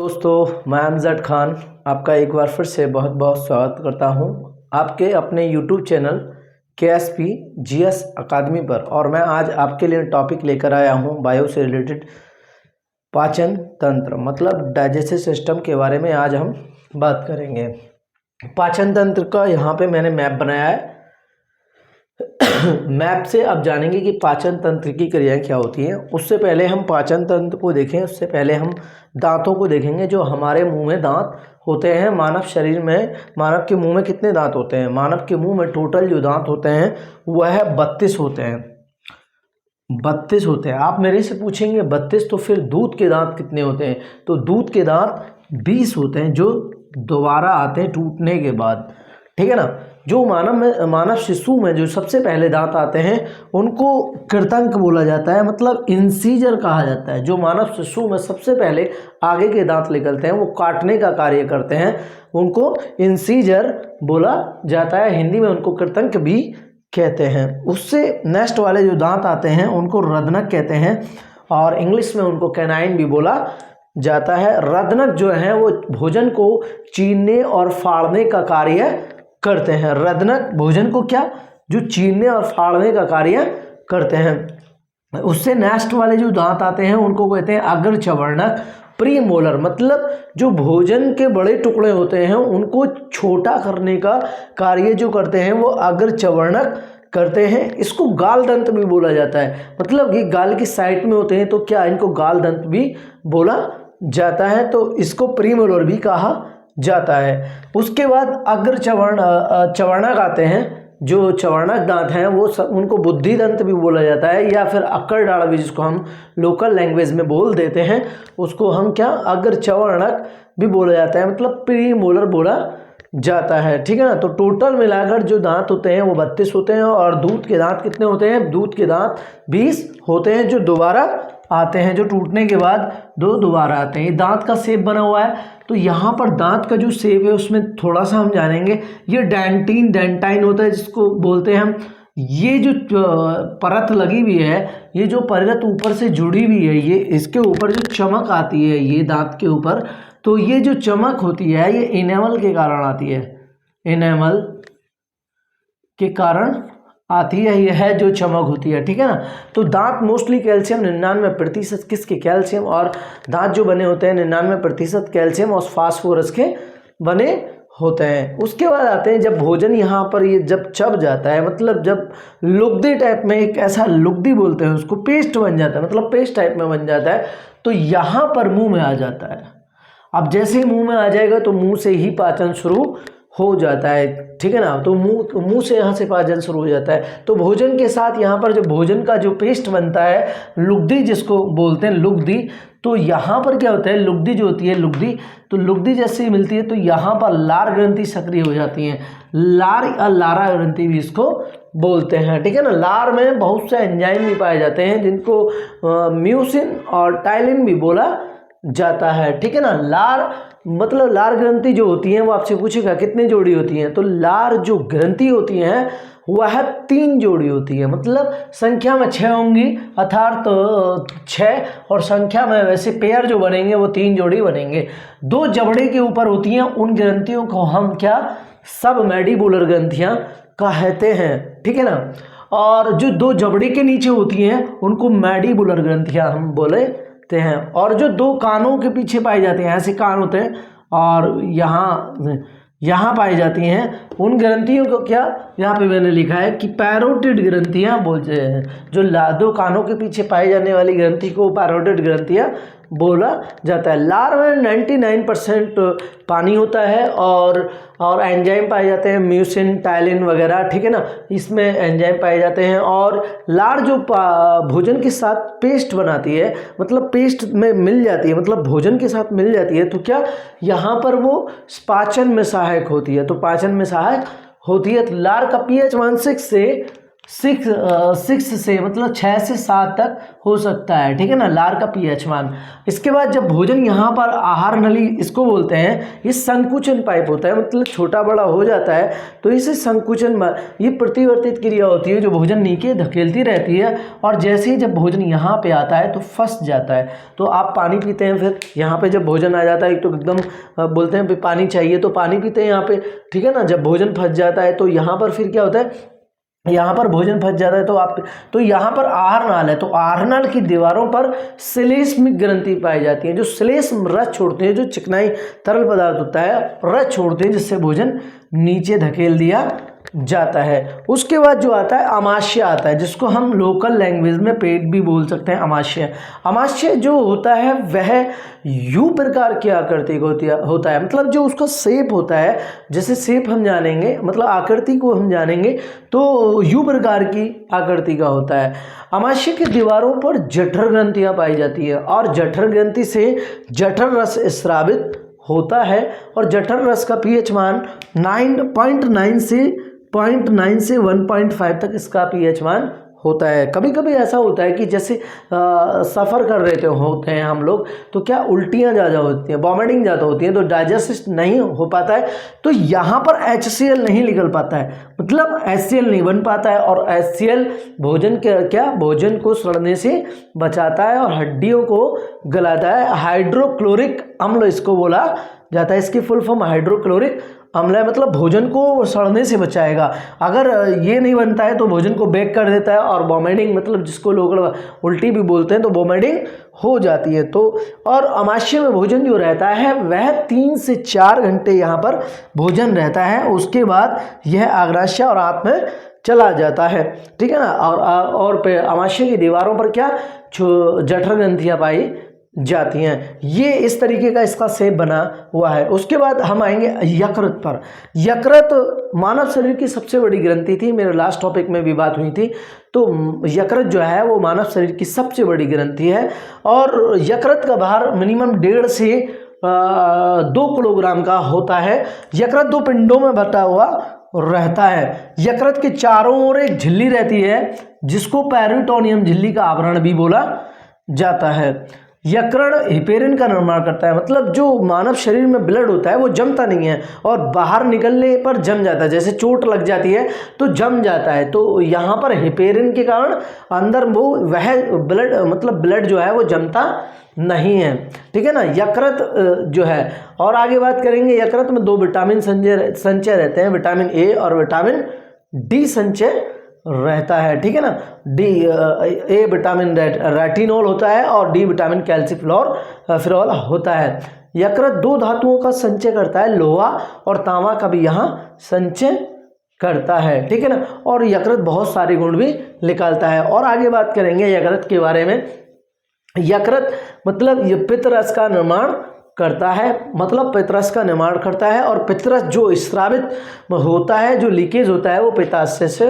दोस्तों, मैं अमजद खान आपका एक बार फिर से बहुत बहुत स्वागत करता हूं आपके अपने YouTube चैनल KSP GS अकादमी पर। और मैं आज आपके लिए टॉपिक लेकर आया हूं बायो से रिलेटेड पाचन तंत्र मतलब डाइजेस्टिव सिस्टम के बारे में आज हम बात करेंगे। पाचन तंत्र का यहाँ पे मैंने मैप बनाया है। मैप से आप जानेंगे कि पाचन तंत्र की क्रियाएं क्या होती हैं। उससे पहले हम पाचन तंत्र को देखें, उससे पहले हम दांतों को देखेंगे। जो हमारे मुंह में दांत होते हैं, मानव शरीर में, मानव के मुंह में कितने दांत होते हैं? मानव के मुंह में टोटल जो दांत होते हैं वह 32 होते हैं। 32 होते हैं। आप मेरे से पूछेंगे 32 तो फिर दूध के दांत कितने होते हैं? तो दूध के दांत 20 होते हैं जो दोबारा आते हैं टूटने के बाद, ठीक है ना। जो मानव शिशु में जो सबसे पहले दांत आते हैं उनको कृंतक बोला जाता है, मतलब इंसीजर कहा जाता है। जो मानव शिशु में सबसे पहले आगे के दांत निकलते हैं वो काटने का कार्य करते हैं, उनको इंसीजर बोला जाता है। हिंदी में उनको कृंतक भी कहते हैं। उससे नेक्स्ट वाले जो दांत आते हैं उनको रदनक कहते हैं और इंग्लिश में उनको कैनाइन भी बोला जाता है। रदनक जो है वो भोजन को चीरने और फाड़ने का कार्य करते हैं। रदनक भोजन को क्या जो चीरने और फाड़ने का कार्य करते हैं। उससे नेक्स्ट वाले जो दांत आते हैं उनको कहते हैं अग्रचवर्णक प्रीमोलर, मतलब जो भोजन के बड़े टुकड़े होते हैं उनको छोटा करने का कार्य जो करते हैं वो अग्रचवर्णक करते हैं। इसको गाल दंत भी बोला जाता है, मतलब कि गाल की साइड में होते हैं तो क्या इनको गाल दंत भी बोला जाता है। तो इसको प्रीमोलर भी कहा जाता है। उसके बाद चवर्णक आते हैं। जो चवर्णक दांत हैं वो उनको बुद्धि दंत भी बोला जाता है, या फिर अक्कड़ डाढ़ भी जिसको हम लोकल लैंग्वेज में बोल देते हैं उसको हम क्या अग्रचवर्णक भी बोला जाता है, मतलब प्रीमोलर बोला जाता है, ठीक है ना। तो टोटल मिलाकर जो दांत होते हैं वो 32 होते हैं। और दूध के दांत कितने होते हैं? दूध के दांत 20 होते हैं जो दोबारा आते हैं, जो टूटने के बाद दोबारा आते हैं। ये दांत का शेप बना हुआ है, तो यहाँ पर दांत का जो शेप है उसमें थोड़ा सा हम जानेंगे। ये डेंटाइन होता है जिसको बोलते हैं हम। ये जो परत लगी हुई है, ये जो परत ऊपर से जुड़ी हुई है, ये इसके ऊपर जो चमक आती है ये दांत के ऊपर, तो ये जो चमक होती है ये इनेमल के कारण आती है। इनेमल के कारण आती है, यह है जो चमक होती है, ठीक है ना। तो दांत मोस्टली कैल्शियम 99% किसके? कैल्शियम। और दांत जो बने होते हैं 99% कैल्शियम और फास्फोरस के बने होते हैं। उसके बाद आते हैं जब भोजन यहाँ पर ये जब चब जाता है, मतलब जब लुगदी टाइप में, एक ऐसा लुगदी बोलते हैं उसको, पेस्ट बन जाता है, मतलब पेस्ट टाइप में बन जाता है, तो यहाँ पर मुंह में आ जाता है। अब जैसे ही मुंह में आ जाएगा तो मुंह से ही पाचन शुरू हो जाता है, ठीक है ना। तो मुंह से यहाँ से पाचन शुरू हो जाता है। तो भोजन के साथ यहाँ पर जो भोजन का जो पेस्ट बनता है, लुगदी जिसको बोलते हैं, लुगदी, तो यहाँ पर क्या होता है, लुगदी जो होती है, लुगदी, तो लुगदी जैसे ही मिलती है तो यहाँ पर लार ग्रंथि सक्रिय हो जाती है। लार या लारा ग्रंथि भी इसको बोलते हैं, ठीक है ना। लार में बहुत से एंजाइम भी पाए जाते हैं जिनको म्यूसिन और टाइलिन भी बोला जाता है, ठीक है ना। लार मतलब लार ग्रंथि जो होती हैं वो आपसे पूछेगा कितनी जोड़ी होती हैं, तो लार जो ग्रंथि होती हैं वह 3 जोड़ी होती है, मतलब संख्या में 6 होंगी, अर्थात 6, और संख्या में वैसे पेयर जो बनेंगे वो 3 जोड़ी बनेंगे। 2 जबड़े के ऊपर होती हैं, उन ग्रंथियों को हम क्या सब मैंडिबुलर ग्रंथियां कहते हैं, ठीक है ना। और जो 2 जबड़े के नीचे होती हैं उनको मैंडिबुलर ग्रंथियां हम बोले हैं। और जो 2 कानों के पीछे पाई जाती हैं, ऐसे कान होते हैं और यहाँ पाई जाती हैं, उन ग्रंथियों को क्या यहाँ पे मैंने लिखा है कि पैरोटिड ग्रंथियाँ बोलते हैं। जो 2 कानों के पीछे पाई जाने वाली ग्रंथि को पैरोटिड ग्रंथियाँ बोला जाता है। लार में 99% पानी होता है और एंजाइम पाए जाते हैं, म्यूसिन, टाइलिन वगैरह, ठीक है ना। इसमें एंजाइम पाए जाते हैं। और लार जो भोजन के साथ पेस्ट बनाती है, मतलब पेस्ट में मिल जाती है, मतलब भोजन के साथ मिल जाती है, तो क्या यहाँ पर वो पाचन में सहायक होती है। तो पाचन में सहायक होती है। तो लार का pH 1.6 से सिक्स से मतलब 6 से 7 तक हो सकता है, ठीक है ना, लार का पीएच मान। इसके बाद जब भोजन यहाँ पर आहार नली इसको बोलते हैं, ये संकुचन पाइप होता है, मतलब छोटा बड़ा हो जाता है तो इसे संकुचन, ये प्रतिवर्तित क्रिया होती है जो भोजन नीचे धकेलती रहती है, और जैसे ही जब भोजन यहाँ पे आता है तो फंस जाता है। तो आप पानी पीते हैं, फिर यहाँ पे जब भोजन आ जाता है तो एकदम बोलते हैं पानी चाहिए तो पानी पीते हैं यहाँ पे, ठीक है ना। जब भोजन फंस जाता है तो यहाँ पर फिर क्या होता है, यहाँ पर भोजन फंस जाता है तो यहाँ पर आहार नाल है, तो आहार नाल की दीवारों पर श्लेष्मिक ग्रंथि पाई जाती है, जो श्लेष्म रस छोड़ते हैं, जो चिकनाई तरल पदार्थ होता है रस छोड़ते हैं, जिससे भोजन नीचे धकेल दिया जाता है। उसके बाद जो आता है अमाशय आता है, जिसको हम लोकल लैंग्वेज में पेट भी बोल सकते हैं। अमाशय, अमाशय जो होता है वह यू प्रकार की आकृति को होता है, मतलब जो उसका शेप होता है, जैसे शेप हम जानेंगे मतलब आकृति को हम जानेंगे तो यू प्रकार की आकृति का होता है। अमाशय की दीवारों पर जठर ग्रंथियां पाई जाती है, और जठर ग्रंथि से जठर रस स्रावित होता है, और जठर रस का पीएच मान 9.9 से 1.5 तक इसका पीएच मान होता है। कभी कभी ऐसा होता है कि जैसे सफ़र कर रहे होते हैं हम लोग, तो क्या उल्टियाँ ज़्यादा होती हैं, वॉमिटिंग ज़्यादा होती है, तो डाइजेस्ट नहीं हो पाता है, तो यहाँ पर HCl नहीं निकल पाता है, मतलब HCl नहीं बन पाता है, और HCl भोजन के भोजन को सड़ने से बचाता है और हड्डियों को गलाता है। हाइड्रोक्लोरिक अम्ल इसको बोला जाता है, इसकी फुल फॉर्म हाइड्रोक्लोरिक अम्ल है, मतलब भोजन को सड़ने से बचाएगा। अगर ये नहीं बनता है तो भोजन को बेक कर देता है, और वॉमिटिंग मतलब जिसको लोग उल्टी भी बोलते हैं तो वॉमिटिंग हो जाती है। तो और अमाशय में भोजन जो रहता है वह 3 से 4 घंटे यहाँ पर भोजन रहता है, उसके बाद यह अग्नाशय और आंत में चला जाता है, ठीक है ना। और अमाशय की दीवारों पर क्या जठर ग्रंथियाँ पाई जाती हैं। ये इस तरीके का इसका शेप बना हुआ है। उसके बाद हम आएंगे यकृत पर। यकृत मानव शरीर की सबसे बड़ी ग्रंथि थी, मेरे लास्ट टॉपिक में भी बात हुई थी। तो यकृत जो है वो मानव शरीर की सबसे बड़ी ग्रंथि है, और यकृत का भार मिनिमम 1.5 से 2 किलोग्राम का होता है। यकृत 2 पिंडों में बटा हुआ रहता है। यकृत के चारों ओर एक झिल्ली रहती है, जिसको पेरिटोनियम झिल्ली का आवरण भी बोला जाता है। यकृत हिपेरिन का निर्माण करता है, मतलब जो मानव शरीर में ब्लड होता है वो जमता नहीं है, और बाहर निकलने पर जम जाता है, जैसे चोट लग जाती है तो जम जाता है। तो यहाँ पर हिपेरिन के कारण अंदर वो वह ब्लड मतलब ब्लड जो है वो जमता नहीं है, ठीक है ना। यकृत जो है, और आगे बात करेंगे, यकृत में 2 विटामिन संचय रहते हैं, विटामिन ए और विटामिन डी संचय रहता है, ठीक है ना। ए विटामिन रेटिनॉल होता है, और डी विटामिन कैल्सिफेरॉल होता है। यकृत 2 धातुओं का संचय करता है, लोहा और तांबा का भी यहाँ संचय करता है, ठीक है ना। और यकृत बहुत सारे गुण भी निकालता है। और आगे बात करेंगे यकृत के बारे में। यकृत मतलब ये पित्तरस का निर्माण करता है, मतलब पित्तरस का निर्माण करता है, और पित्तरस जो स्रावित होता है, जो लीकेज होता है, वो पित्ताशय से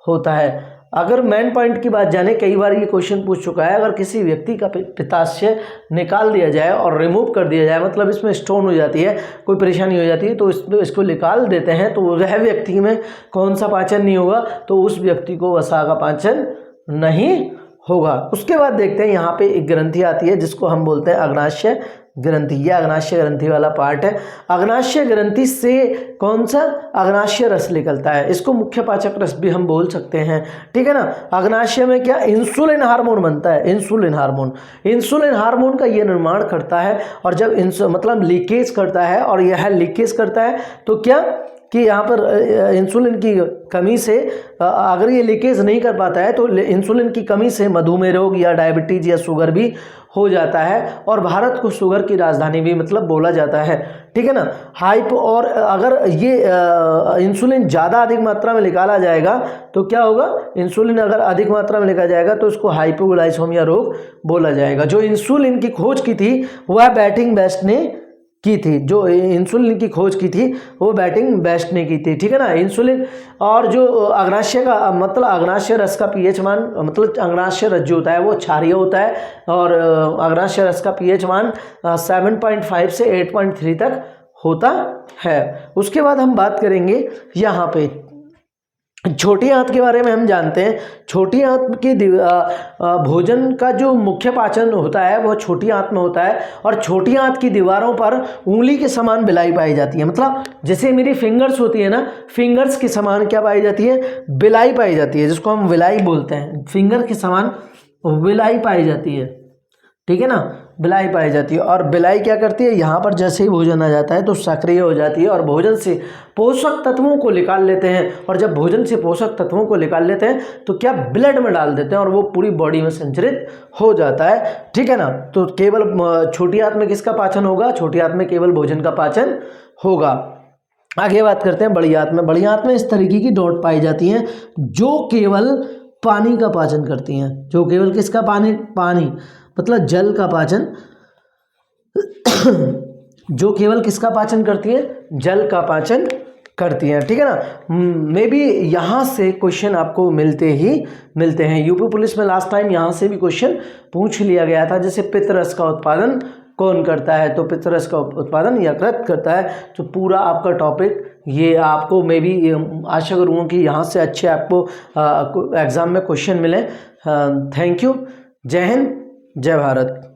होता है। अगर मेन पॉइंट की बात जाने, कई बार ये क्वेश्चन पूछ चुका है, अगर किसी व्यक्ति का पित्ताशय निकाल दिया जाए और रिमूव कर दिया जाए, मतलब इसमें स्टोन हो जाती है, कोई परेशानी हो जाती है, तो इसको निकाल देते हैं, तो वह व्यक्ति में कौन सा पाचन नहीं होगा, तो उस व्यक्ति को वसा का पाचन नहीं होगा। उसके बाद देखते हैं यहाँ पे एक ग्रंथि आती है, जिसको हम बोलते हैं अग्नाशय ग्रंथि। यह अग्नाशय ग्रंथि वाला पार्ट है। अग्नाशय ग्रंथि से कौन सा अग्नाशय रस निकलता है, इसको मुख्य पाचक रस भी हम बोल सकते हैं, ठीक है ना। अग्नाशय में क्या इंसुलिन हार्मोन बनता है, इंसुलिन हार्मोन का ये निर्माण करता है, और जब मतलब लीकेज करता है, और यह लीकेज करता है तो क्या कि यहाँ पर इंसुलिन की कमी से अगर ये लीकेज नहीं कर पाता है तो इंसुलिन की कमी से मधुमेह रोग या डायबिटीज या शुगर भी हो जाता है, और भारत को शुगर की राजधानी भी मतलब बोला जाता है, ठीक है ना। और अगर ये इंसुलिन ज़्यादा अधिक मात्रा में निकाला जाएगा तो क्या होगा, इंसुलिन अगर अधिक मात्रा में निकाला जाएगा तो उसको हाइपोग्लाइसेमिया रोग बोला जाएगा। जो इंसुलिन की खोज की थी वह बैटिंग बेस्ट ने की थी, जो इंसुलिन की खोज की थी वो बैटिंग बेस्ट ने की थी, ठीक है ना। इंसुलिन और जो अग्नाशय का मतलब अग्नाशय रस का पीएच मान, मतलब अग्नाशय रस जो होता है वो क्षारीय होता है, और अग्नाशय रस का पीएच मान 7.5 से 8.3 तक होता है। उसके बाद हम बात करेंगे यहाँ पे छोटी आंत के बारे में हम जानते हैं। छोटी आंत की भोजन का जो मुख्य पाचन होता है वो छोटी आंत में होता है, और छोटी आंत की दीवारों पर उंगली के समान बिलाई पाई जाती है। मतलब जैसे मेरी फिंगर्स होती है ना, फिंगर्स के समान क्या पाई जाती है, बिलाई पाई जाती है, जिसको हम विलाई बोलते हैं। फिंगर के समान विलाई पाई जाती है, ठीक है ना, बिलाई पाई जाती है। और बिलाई क्या करती है, यहाँ पर जैसे ही भोजन आ जाता है तो सक्रिय हो जाती है और भोजन से पोषक तत्वों को निकाल लेते हैं। और जब भोजन से पोषक तत्वों को निकाल लेते हैं तो क्या ब्लड में डाल देते हैं और वो पूरी बॉडी में संचरित हो जाता है, ठीक है ना। तो केवल छोटी आंत में किसका पाचन होगा, छोटी आंत में केवल भोजन का पाचन होगा। आगे बात करते हैं बड़ी आंत में। बड़ी आंत में इस तरीके की डॉट पाई जाती हैं जो केवल पानी का पाचन करती हैं, जो केवल किसका, पानी मतलब जल का पाचन जो केवल किसका पाचन करती है, जल का पाचन करती हैं, ठीक है ना। मे बी यहाँ से क्वेश्चन आपको मिलते हैं। यूपी पुलिस में लास्ट टाइम यहाँ से भी क्वेश्चन पूछ लिया गया था। जैसे पित्तरस का उत्पादन कौन करता है, तो पित्तरस का उत्पादन यकृत करता है। तो पूरा आपका टॉपिक ये आपको मे बी आशा करूँगा कि यहाँ से अच्छे आपको एग्ज़ाम में क्वेश्चन मिले। Thank you. जय हिंद, जय भारत।